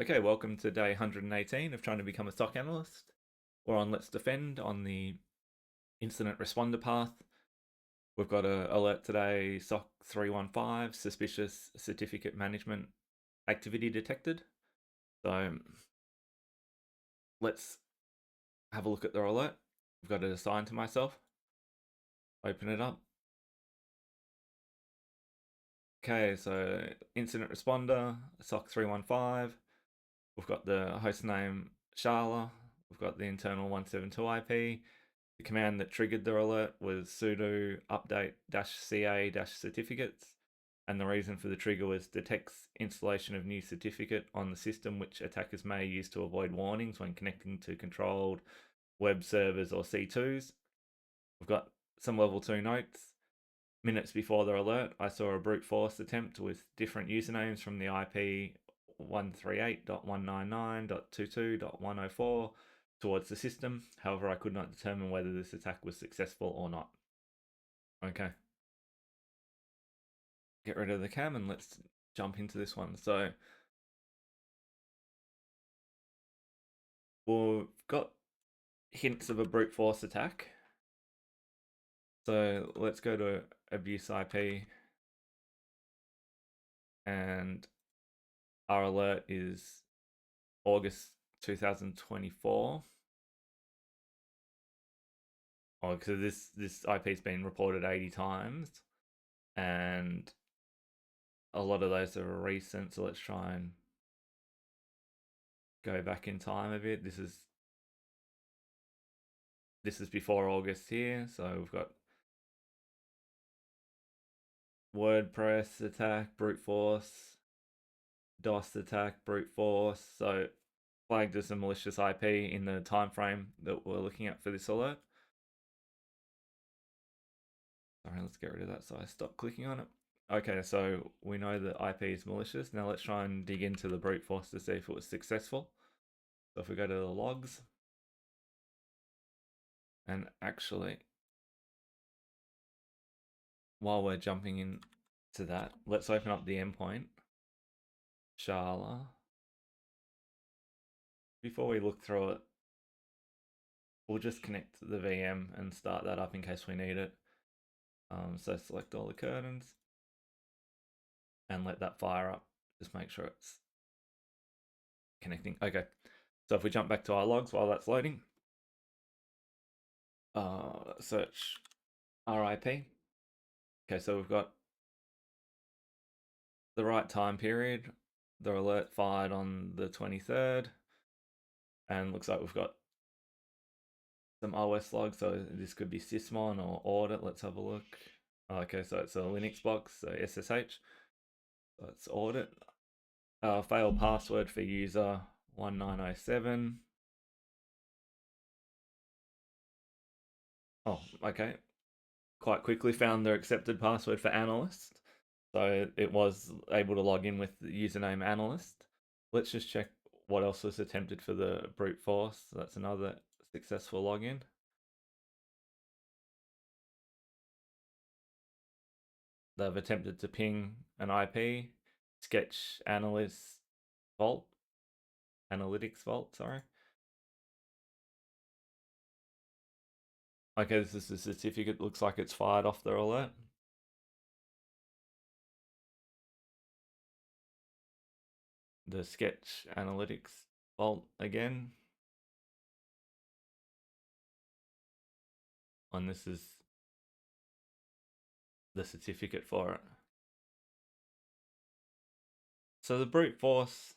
Okay, welcome to day 118 of trying to become a SOC analyst. We're on LetsDefend on the incident responder path. We've got an alert today, SOC315, suspicious certificate management activity detected. So let's have a look at the alert. I've got it assigned to myself. Open it up. Okay, so incident responder, SOC315. We've got the host name Sharla. We've got the internal 172 IP. The command that triggered the alert was sudo update-ca-certificates, and the reason for the trigger was detects installation of new certificate on the system which attackers may use to avoid warnings when connecting to controlled web servers or C2s. We've got some level 2 notes. Minutes before the alert, I saw a brute force attempt with different usernames from the IP 138.199.22.104 towards the system. However, I could not determine whether this attack was successful or not. Okay. Get rid of the cam and let's jump into this one. So we've got hints of a brute force attack. So let's go to abuse IP, and our alert is August 2024. Oh, because this IP's been reported 80 times, and a lot of those are recent. So let's try and go back in time a bit. This is before August here, so we've got WordPress attack, brute force, DOS attack, brute force. So flagged as a malicious IP in the time frame that we're looking at for this alert. Sorry, let's get rid of that so I stop clicking on it. Okay, so we know that IP is malicious. Now let's try and dig into the brute force to see if it was successful. So if we go to the logs, and actually, while we're jumping into that, let's open up the endpoint, Sharla. Before we look through it, we'll just connect the VM and start that up in case we need it. So select all the curtains and let that fire up. Just make sure it's connecting. Okay, so if we jump back to our logs while that's loading, search RIP. Okay, so we've got the right time period. The alert fired on the 23rd, and looks like we've got some OS logs. So this could be sysmon or audit. Let's have a look. Okay, so it's a Linux box, so SSH. So it's audit. Failed password for user 1907. Oh, okay. Quite quickly found the accepted password for analyst. So it was able to log in with the username analyst. Let's just check what else was attempted for the brute force. So that's another successful login. They've attempted to ping an IP, sketch analyst vault, analytics vault, sorry. Okay, this is the certificate. Looks like it's fired off the alert. The sketch analytics vault again. And this is the certificate for it. So the brute force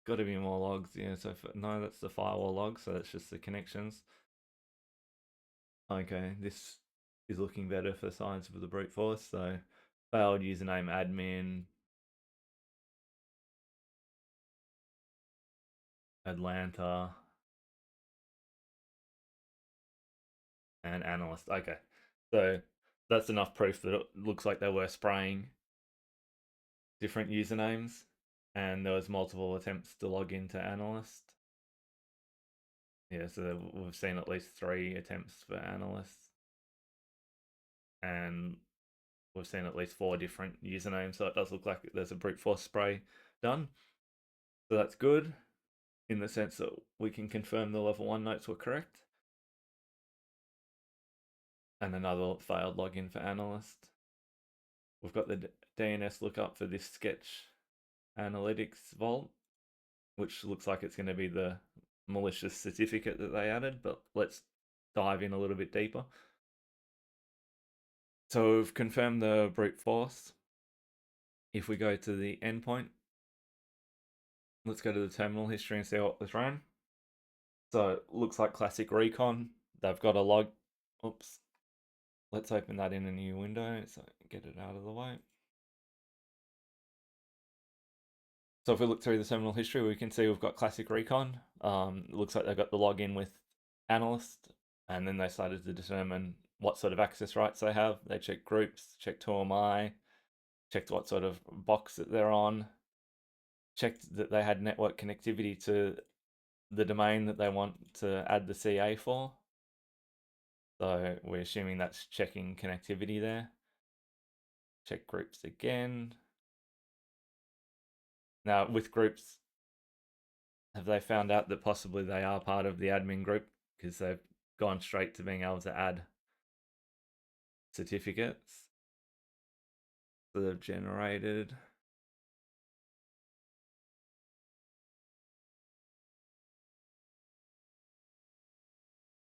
got to be more logs. Yeah, so no, that's the firewall log. So that's just the connections. Okay, this is looking better for signs of the brute force. So failed username admin, Atlanta, and analyst. Okay, so that's enough proof that it looks like they were spraying different usernames, and there was multiple attempts to log into analyst. Yeah, so we've seen at least 3 attempts for analysts, and we've seen at least 4 different usernames, so it does look like there's a brute force spray done. So that's good in the sense that we can confirm the level 1 notes were correct. And another failed login for analyst. We've got the DNS lookup for this sketch analytics vault, which looks like it's going to be the malicious certificate that they added, but let's dive in a little bit deeper. So we've confirmed the brute force. If we go to the endpoint, let's go to the terminal history and see what was run. So it looks like classic recon. They've got a log. Oops. Let's open that in a new window so get it out of the way. So if we look through the terminal history, we can see we've got classic recon. It looks like they've got the login with analyst, and then they started to determine what sort of access rights they have. They checked groups, checked who am I, checked what sort of box that they're on, checked that they had network connectivity to the domain that they want to add the CA for. So we're assuming that's checking connectivity there. Check groups again. Now with groups, have they found out that possibly they are part of the admin group because they've gone straight to being able to add certificates? So they've generated.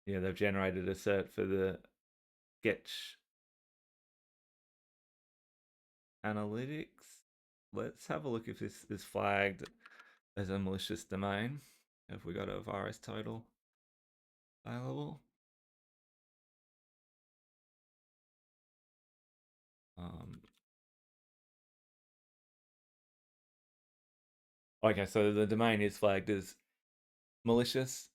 Yeah, they've generated a cert for the sketch analytics. Let's have a look if this is flagged as a malicious domain. Have we got a virus total available? Okay, so the domain is flagged as malicious,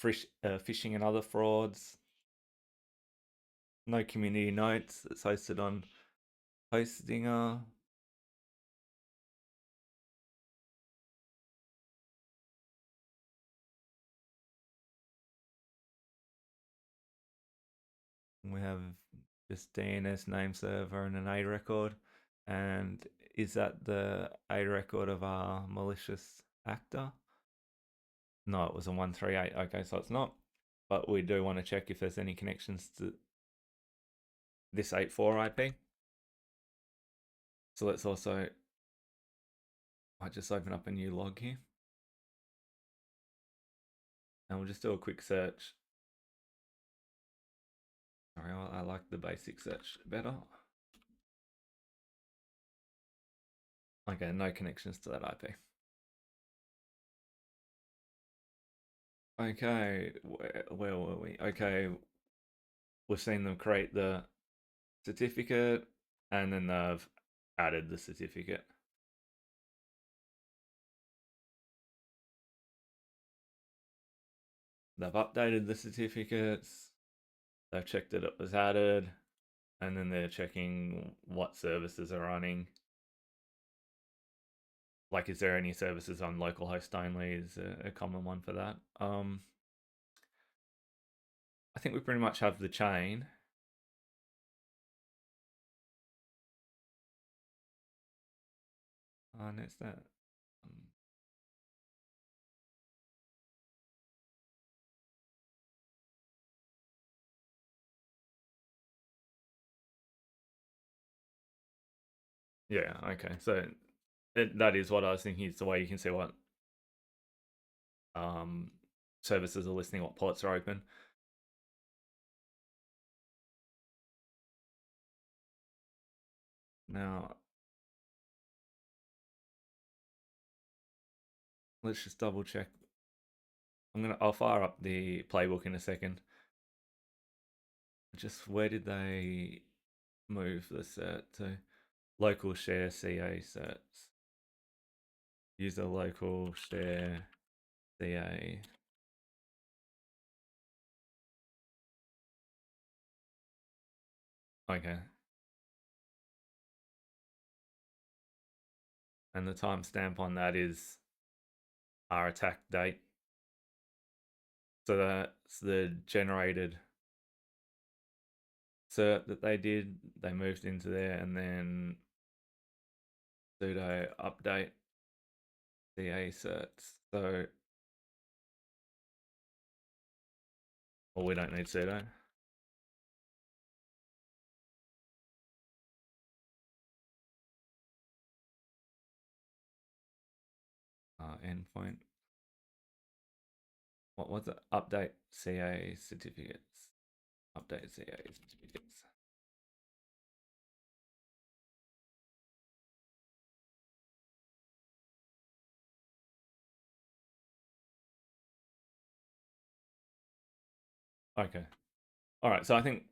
phishing and other frauds. No community notes. It's hosted on Hostinger. We have just DNS name server and an A record. And is that the A record of our malicious actor? No, it was a 138. Okay, so it's not. But we do want to check if there's any connections to this 84 IP. So let's also, I just open up a new log here. And we'll just do a quick search. Sorry, I like the basic search better. Okay, no connections to that IP. Okay, where were we? Okay, we've seen them create the certificate and then they've added the certificate. They've updated the certificates, they've checked that it was added, and then they're checking what services are running. Like, is there any services on localhost only is a common one for that. I think we pretty much have the chain. And it's that. Yeah, okay. So that is what I was thinking. It's the way you can see what services are listening, what ports are open. Now, let's just double check. I'll fire up the playbook in a second. Just where did they move the cert to? Local share CA certs. User local share CA. Okay. And the timestamp on that is our attack date. So that's the generated cert that they did, they moved into there, and then sudo update CA certs. So, well, we don't need sudo. Endpoint. What was it? Update CA certificates. Update CA certificates. Okay. All right. So I think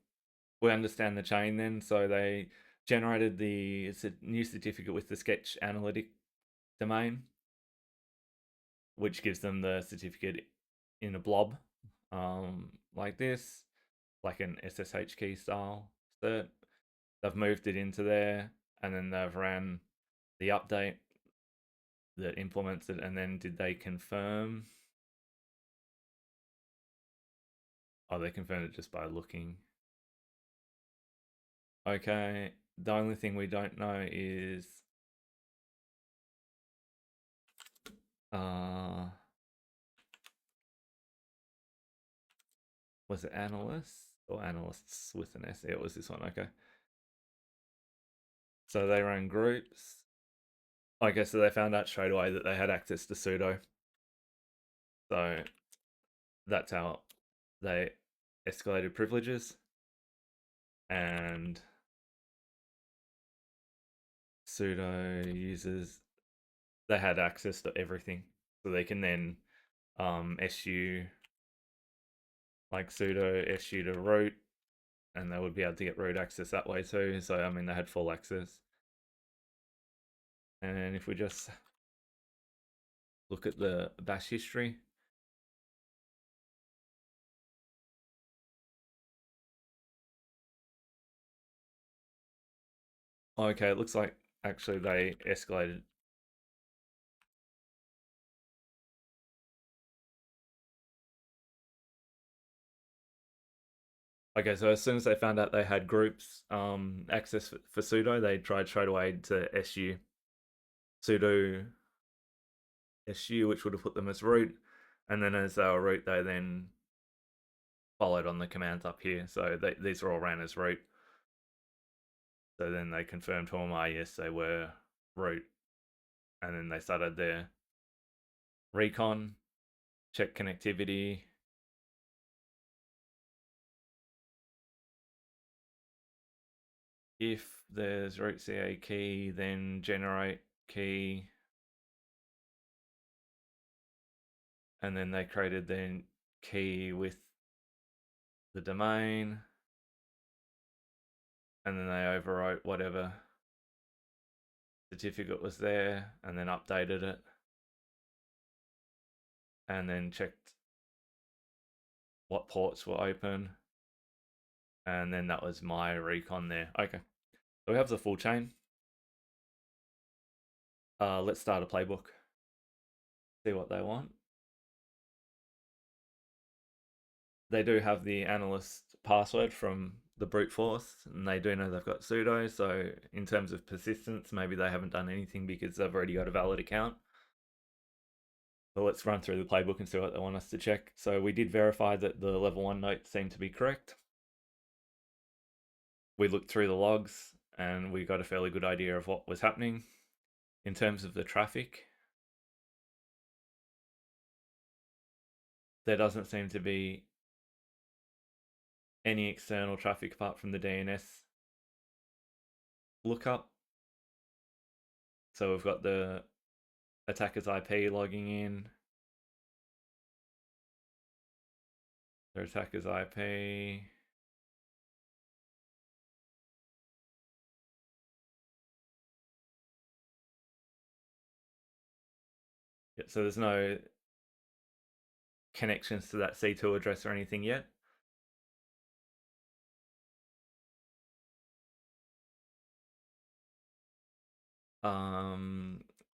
we understand the chain then. So they generated the new certificate with the sketch analytic domain, which gives them the certificate in a blob like this, like an SSH key style cert. They've moved it into there, and then they've ran the update that implements it, and then did they confirm? Oh, they confirmed it just by looking. Okay, the only thing we don't know is was it analysts or analysts with an S? It was this one, okay. So they ran groups. Okay, so they found out straight away that they had access to sudo. So that's how they escalated privileges, and sudo users, they had access to everything, so they can then su, like sudo su to root, and they would be able to get root access that way too. So I mean, they had full access. And if we just look at the bash history, okay, it looks like actually they escalated. Okay, so as soon as they found out they had groups access for sudo, they tried straight away to sudo su, which would have put them as root, and then as they were root, they then followed on the commands up here. So these are all ran as root. So then they confirmed to them, yes, they were root, and then they started their recon, check connectivity. If there's root CA key, then generate key, and then they created their key with the domain, and then they overwrote whatever certificate was there, and then updated it, and then checked what ports were open, and then that was my recon there. Okay, so we have the full chain. Let's start a playbook, see what they want. They do have the analyst password from the brute force, and they do know they've got sudo. So in terms of persistence, maybe they haven't done anything because they've already got a valid account. But let's run through the playbook and see what they want us to check. So we did verify that the level 1 note seemed to be correct. We looked through the logs and we got a fairly good idea of what was happening. In terms of the traffic, there doesn't seem to be any external traffic apart from the DNS lookup. So we've got the attacker's IP logging in, their attacker's IP. Yeah, so there's no connections to that C2 address or anything yet.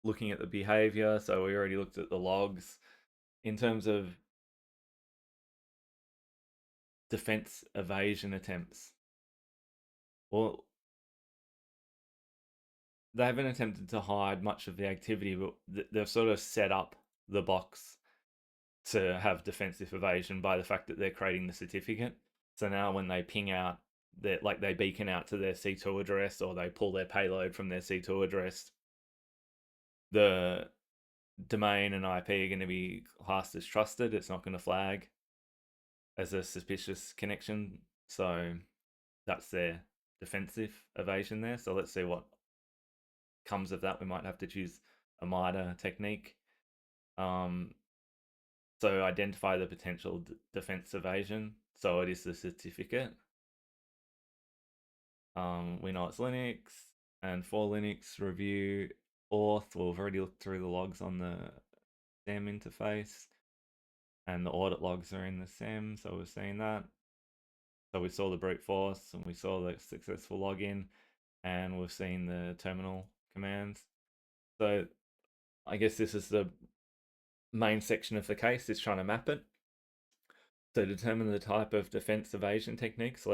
Looking at the behavior, so we already looked at the logs. In terms of defense evasion attempts, Well, they haven't attempted to hide much of the activity, but they've sort of set up the box to have defensive evasion by the fact that they're creating the certificate. So now when they ping out, they beacon out to their C2 address, or they pull their payload from their C2 address, the domain and IP are going to be classed as trusted. It's not going to flag as a suspicious connection. So that's their defensive evasion there. So let's see what comes of that. We might have to choose a MITRE technique. So identify the potential defense evasion. So it is the certificate. We know it's Linux, and for Linux, review auth. We've already looked through the logs on the SEM interface, and the audit logs are in the SEM, so we're seeing that. So we saw the brute force, and we saw the successful login, and we've seen the terminal commands. So I guess this is the main section of the case, is trying to map it. So determine the type of defense evasion techniques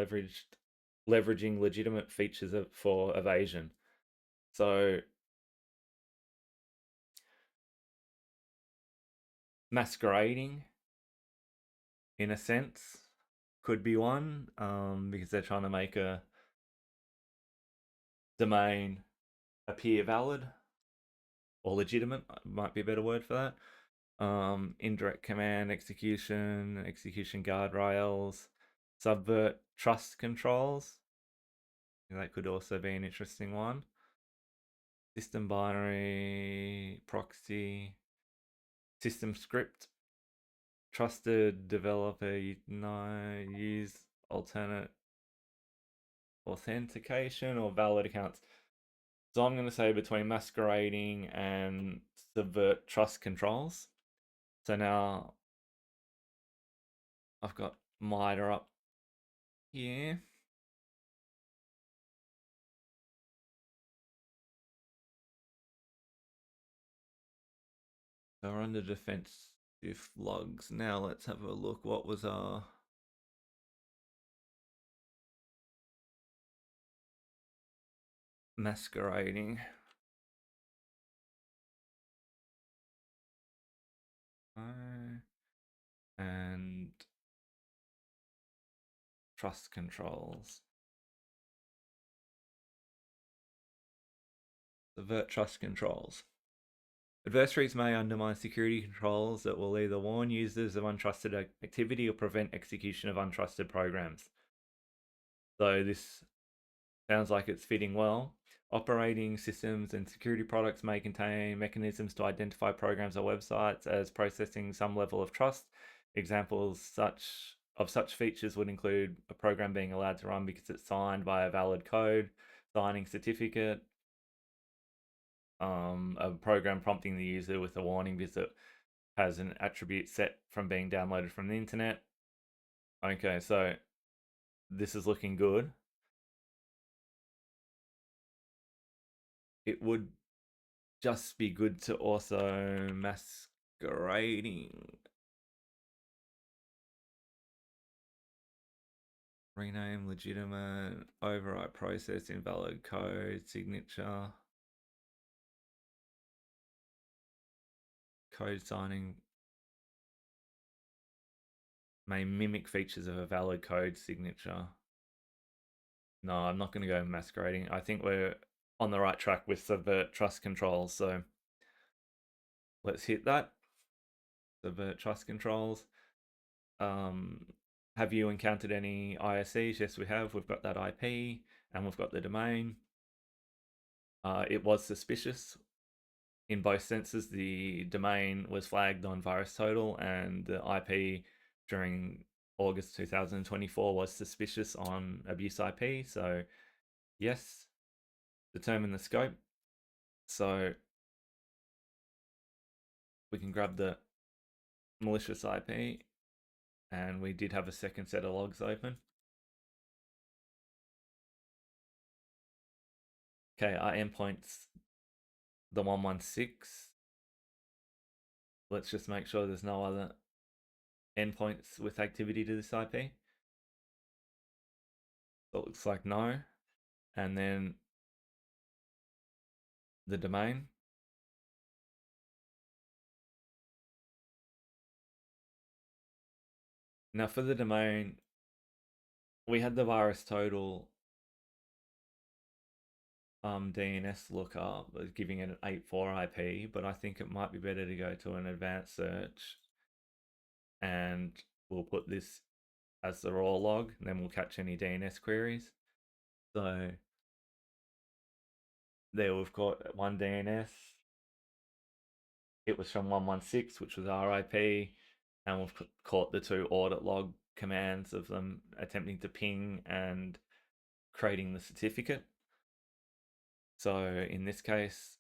leveraging legitimate features for evasion. So masquerading, in a sense, could be one, because they're trying to make a domain appear valid or legitimate, might be a better word for that. Indirect command execution guardrails, subvert trust controls. That could also be an interesting one. System binary, proxy, system script, trusted developer, use alternate authentication or valid accounts. So I'm going to say between masquerading and subvert trust controls. So now I've got MITRE up here. So we're under defensive logs. Now let's have a look. What was our masquerading? And trust controls. Subvert trust controls. Adversaries may undermine security controls that will either warn users of untrusted activity or prevent execution of untrusted programs. So this sounds like it's fitting well. Operating systems and security products may contain mechanisms to identify programs or websites as processing some level of trust. Examples of such features would include a program being allowed to run because it's signed by a valid code, signing certificate, a program prompting the user with a warning because it has an attribute set from being downloaded from the internet. Okay, so this is looking good. It would just be good to also masquerading. Rename legitimate, overwrite process, invalid code, signature, code signing may mimic features of a valid code signature. No, I'm not going to go masquerading. I think we're on the right track with subvert trust controls. So let's hit that. Subvert trust controls. Have you encountered any ISEs? Yes, we have. We've got that IP and we've got the domain. It was suspicious in both senses. The domain was flagged on VirusTotal, and the IP during August 2024 was suspicious on Abuse IP. So yes, determine the scope. So we can grab the malicious IP, and we did have a second set of logs open. Okay, our endpoint's the 116. Let's just make sure there's no other endpoints with activity to this IP. So it looks like no. and then the domain. Now for the domain, we had the virus total DNS lookup giving it an 8.4 IP, but I think it might be better to go to an advanced search, and we'll put this as the raw log, and then we'll catch any DNS queries. So there we've got one DNS. It was from 116, which was our IP, and we've caught the two audit log commands of them attempting to ping and creating the certificate. So in this case,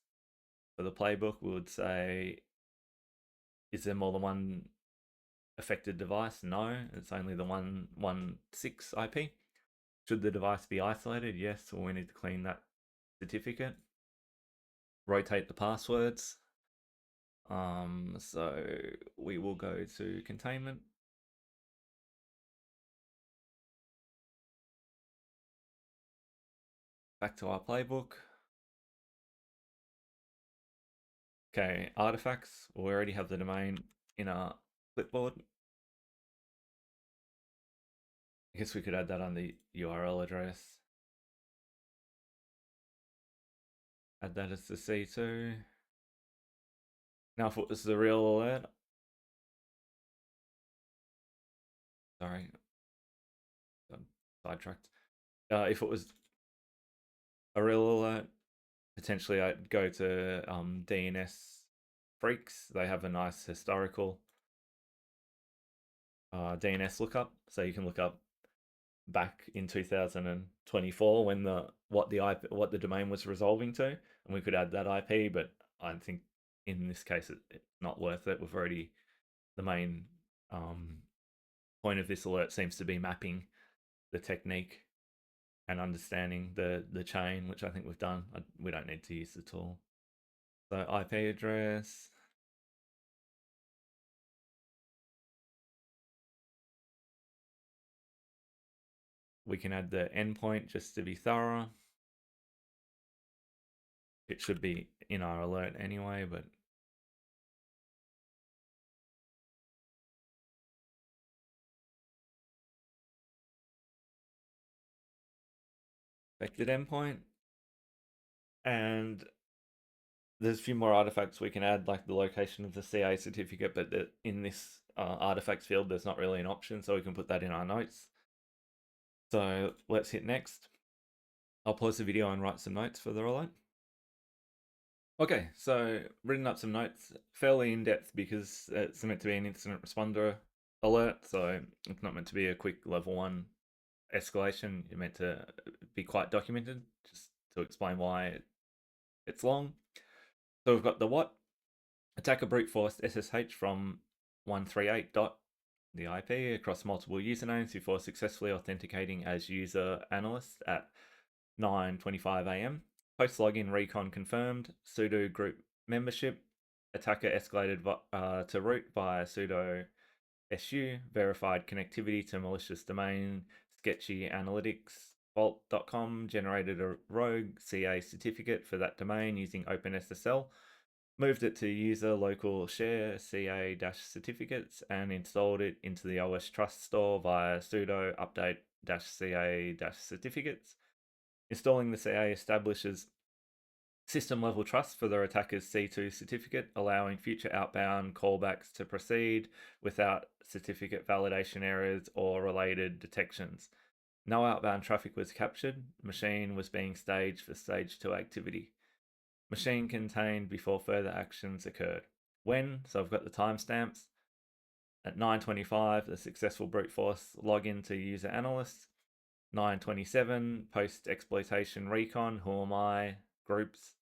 for the playbook, we would say, is there more than one affected device? No, it's only the 116 IP. Should the device be isolated? Yes, well, we need to clean that certificate. Rotate the passwords. So we will go to containment. Back to our playbook. Okay, artifacts. We already have the domain in our clipboard. I guess we could add that on the URL address. Add that as the C2. Now if it was the real alert. Sorry. I'm sidetracked. If it was a real alert, potentially I'd go to DNS Freaks. They have a nice historical DNS lookup, so you can look up back in 2024 when what the domain was resolving to, and we could add that IP. But I think in this case it's not worth it. We've already, the main point of this alert seems to be mapping the technique and understanding the chain, which I think we've done. We don't need to use the tool. So IP address. We can add the endpoint just to be thorough. It should be in our alert anyway, but affected endpoint. And there's a few more artifacts we can add, like the location of the CA certificate, but in this artifacts field, there's not really an option, so we can put that in our notes. So let's hit next. I'll pause the video and write some notes for the rollout. Okay, so written up some notes, fairly in-depth because it's meant to be an incident responder alert, so it's not meant to be a quick level 1 escalation. You're meant to be quite documented, just to explain why it's long. So we've got the what? Attacker brute forced SSH from 138. The IP across multiple usernames before successfully authenticating as user analyst at 9:25 AM. Post login recon confirmed. Sudo group membership. Attacker escalated to root via sudo su. Verified connectivity to malicious domain. Sketchy analytics. Vault.com generated a rogue CA certificate for that domain using openssl. Moved it to user local share CA-certificates and installed it into the OS Trust store via sudo update-CA-certificates. Installing the CA establishes system level trust for the attacker's C2 certificate, allowing future outbound callbacks to proceed without certificate validation errors or related detections. No outbound traffic was captured. Machine was being staged for stage 2 activity. Machine contained before further actions occurred. When? So I've got the timestamps. At 9:25, the successful brute force login to user analyst. 9:27, post exploitation recon. Who am I? Groups.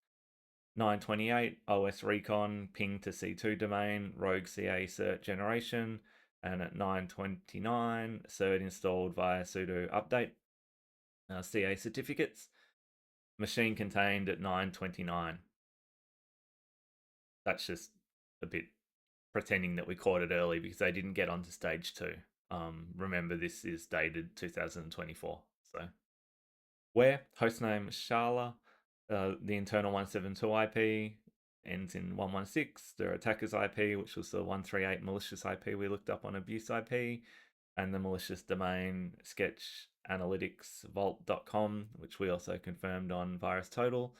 9:28, OS recon, ping to C2 domain, rogue CA cert generation. And at 9:29, cert installed via sudo update. CA certificates. Machine contained at 9:29. That's just a bit pretending that we caught it early because they didn't get onto stage 2. Remember, this is dated 2024. So Where hostname Sharla, the internal 172 IP ends in 116. The attacker's IP, which was the 138 malicious IP we looked up on abuse IP, and the malicious domain sketchanalyticsvault.com, which we also confirmed on VirusTotal.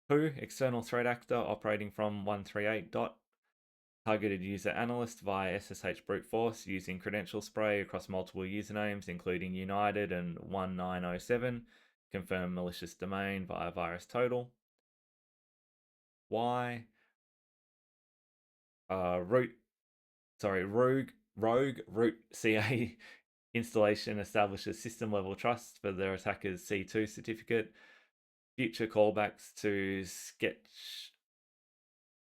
Who? External threat actor operating from 138. Targeted user analyst via SSH brute force using credential spray across multiple usernames, including United and 1907. Confirm malicious domain via VirusTotal. Why? Rogue root CA installation establishes system level trust for their attacker's C2 certificate. Future callbacks to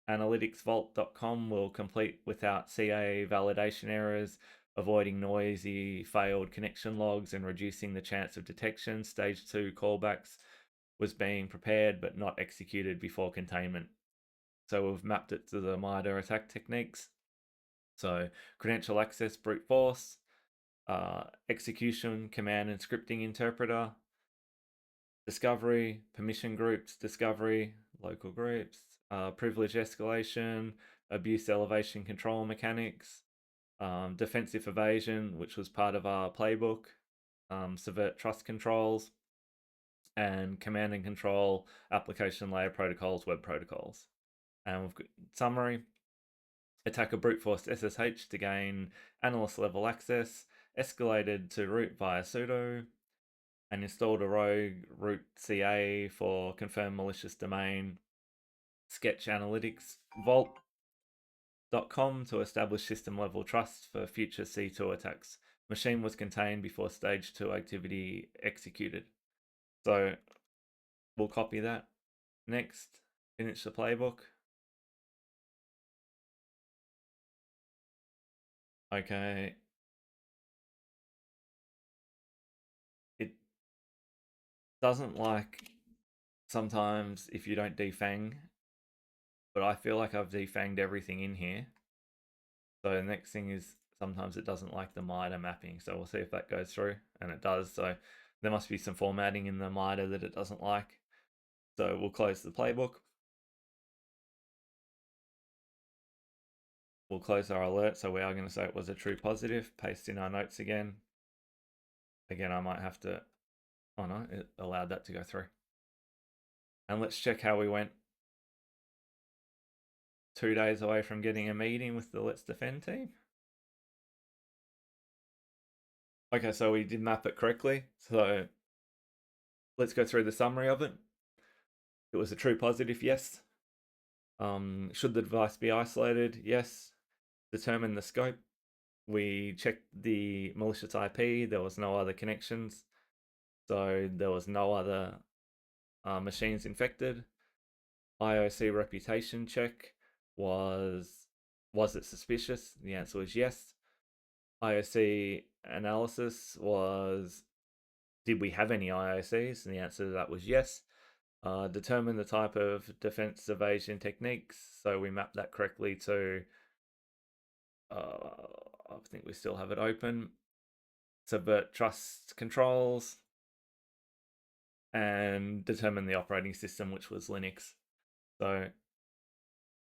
sketchanalyticsvault.com will complete without CA validation errors, avoiding noisy failed connection logs and reducing the chance of detection. Stage 2 callbacks was being prepared but not executed before containment. So we've mapped it to the MITRE attack techniques. So credential access brute force, execution, command and scripting interpreter, discovery, permission groups, discovery, local groups, privilege escalation, abuse elevation control mechanics, defensive evasion, which was part of our playbook, subvert trust controls, and command and control application layer protocols, web protocols. And we've got summary. Attacker brute forced SSH to gain analyst level access, escalated to root via sudo, and installed a rogue root CA for confirmed malicious domain sketchanalyticsvault.com to establish system level trust for future C2 attacks. Machine was contained before stage 2 activity executed. So we'll copy that. Next, finish the playbook. Okay. It doesn't like sometimes if you don't defang, but I feel like I've defanged everything in here. So the next thing is sometimes it doesn't like the MITRE mapping. So we'll see if that goes through, and it does. So there must be some formatting in the MITRE that it doesn't like. So we'll close the playbook. We'll close our alert. So we are going to say it was a true positive. Paste in our notes again. Again, I might have to, oh no, it allowed that to go through. And let's check how we went 2 days away from getting a meeting with the LetsDefend team. Okay, so we did map it correctly. So let's go through the summary of it. It was a true positive, yes. Should the device be isolated? Yes. Determine the scope. We checked the malicious IP. There was no other connections. So there was no other machines infected. IOC reputation check was it suspicious? The answer was yes. IOC analysis was, did we have any IOCs? And the answer to that was yes. Determine the type of defense evasion techniques. So we mapped that correctly to, I think we still have it open. Subvert trust controls and determine the operating system, which was Linux. So it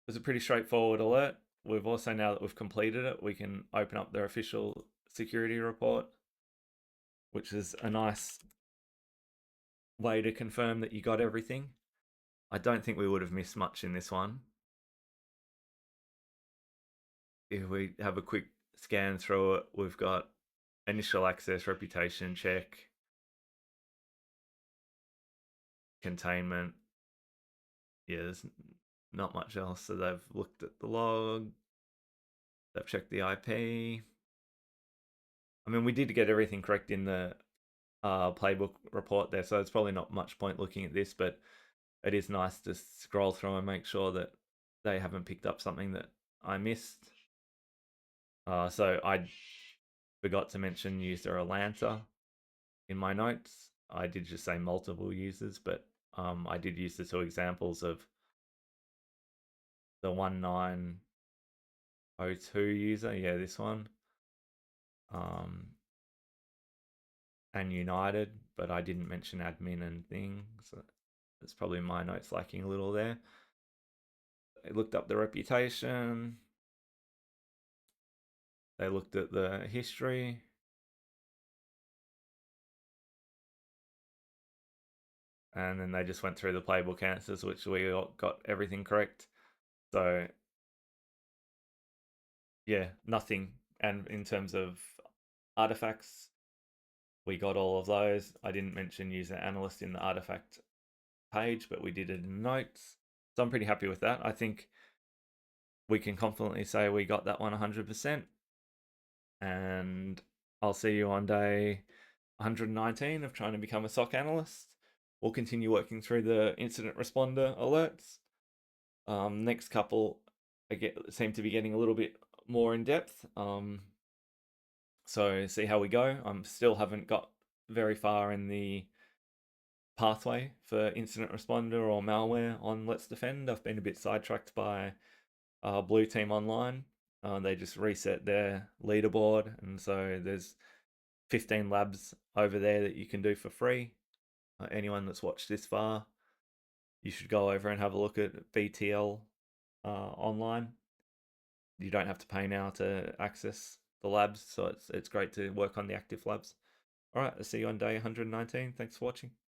was a pretty straightforward alert. We've also, now that we've completed it, we can open up their official security report, which is a nice way to confirm that you got everything. I don't think we would have missed much in this one. If we have a quick scan through it, we've got initial access, reputation check, containment. Yeah, there's not much else. So they've looked at the log, they've checked the IP. I mean, we did get everything correct in the playbook report there, so it's probably not much point looking at this, but it is nice to scroll through and make sure that they haven't picked up something that I missed. So I forgot to mention user Atlanta in my notes. I did just say multiple users, but I did use the 2 examples of the 1902 user, this one, and United. but I didn't mention admin and things. So it's probably my notes lacking a little there. They looked up the reputation. They looked at the history. And then they just went through the playable answers, which we got everything correct. So yeah, nothing. And in terms of artifacts, we got all of those. I didn't mention user analyst in the artifact page, but we did it in notes. So I'm pretty happy with that. I think we can confidently say we got that one 100%. And I'll see you on day 119 of trying to become a SOC analyst. We'll continue working through the incident responder alerts. Next couple seem to be getting a little bit more in depth. So see how we go. I still haven't got very far in the pathway for incident responder or malware on LetsDefend. I've been a bit sidetracked by Blue Team Online. They just reset their leaderboard, and so there's 15 labs over there that you can do for free. Anyone that's watched this far, you should go over and have a look at BTL online. You don't have to pay now to access the labs, so it's great to work on the active labs. All right, I'll see you on day 119. Thanks for watching.